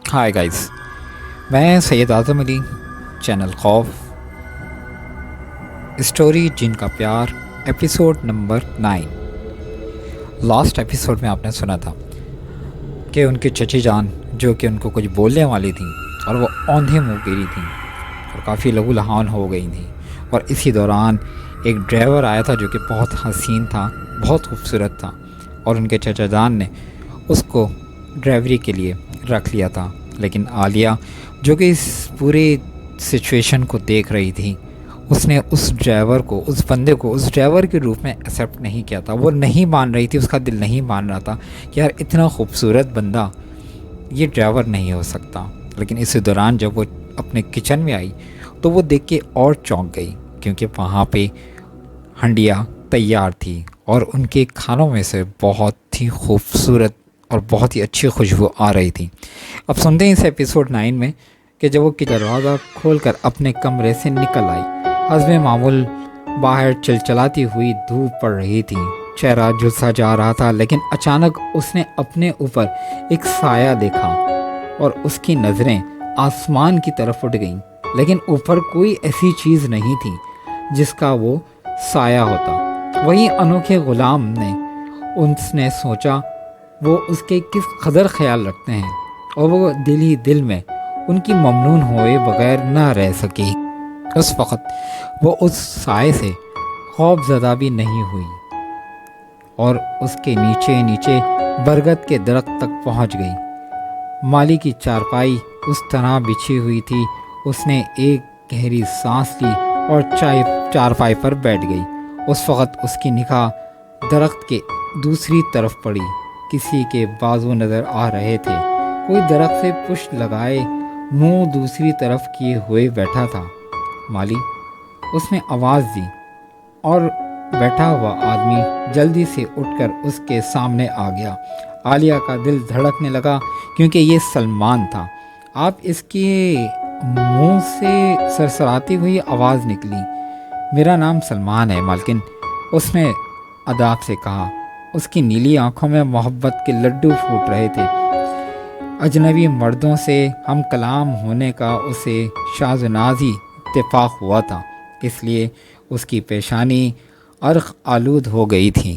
Hi guys, मैं सैयद आज़म Ali. Channel खौफ story जिनका प्यार, एपिसोड नंबर 9। लास्ट एपिसोड में आपने सुना था कि उनकी चची जान जो कि उनको कुछ बोलने वाली थी और वो औंधे मुँह गिरी थी और काफ़ी लहू लहान हो गई थी। और इसी दौरान एक ड्राइवर आया था जो कि बहुत हसीन था, बहुत खूबसूरत था, और उनके चचा जान ने उसको ड्राइवरी के लिए रख लिया था। लेकिन आलिया जो कि इस पूरे सिचुएशन को देख रही थी, उसने उस ड्राइवर को, उस बंदे को उस ड्राइवर के रूप में एक्सेप्ट नहीं किया था। वो नहीं मान रही थी, उसका दिल नहीं मान रहा था कि यार इतना खूबसूरत बंदा ये ड्राइवर नहीं हो सकता। लेकिन इसी दौरान जब वो अपने किचन में आई तो वो देख के और चौंक गई, क्योंकि वहाँ पे हंडिया तैयार थी और उनके खानों में से बहुत ही खूबसूरत और बहुत ही अच्छी खुशबू आ रही थी। अब सुनते हैं इस एपिसोड 9 में कि जब वो कि दरवाज़ा खोलकर अपने कमरे से निकल आई, हस्बे मामूल बाहर चलचलाती हुई धूप पड़ रही थी, चेहरा झुलसा जा रहा था। लेकिन अचानक उसने अपने ऊपर एक साया देखा और उसकी नज़रें आसमान की तरफ उठ गईं। लेकिन ऊपर कोई ऐसी चीज़ नहीं थी जिसका वो साया होता। वही अनोखे गुलाम ने, उसने सोचा वो उसके किस कदर ख्याल रखते हैं, और वो दिल ही दिल में उनकी ममनून हुए बगैर ना रह सकी। उस वक़्त वो उस साए से खौफज़दा भी नहीं हुई और उसके नीचे नीचे बरगद के दरख्त तक पहुंच गई। माली की चारपाई उस तरह बिछी हुई थी। उसने एक गहरी सांस ली और चारपाई पर बैठ गई। उस वक़्त उसकी निगाह दरख्त के दूसरी तरफ पड़ी। किसी के बाजू नज़र आ रहे थे। कोई दरख्त से पुष्ट लगाए मुंह दूसरी तरफ किए हुए बैठा था। माली, उसने आवाज़ दी और बैठा हुआ आदमी जल्दी से उठकर उसके सामने आ गया। आलिया का दिल धड़कने लगा क्योंकि ये सलमान था। आप इसके मुंह से सरसराती हुई आवाज़ निकली। मेरा नाम सलमान है मालकिन, उसने अदाब से कहा। उसकी नीली आंखों में मोहब्बत के लड्डू फूट रहे थे। अजनबी मर्दों से हम कलाम होने का उसे शाज़नाज़ी इत्तेफाक हुआ था, इसलिए उसकी पेशानी अर्क आलूद हो गई थी।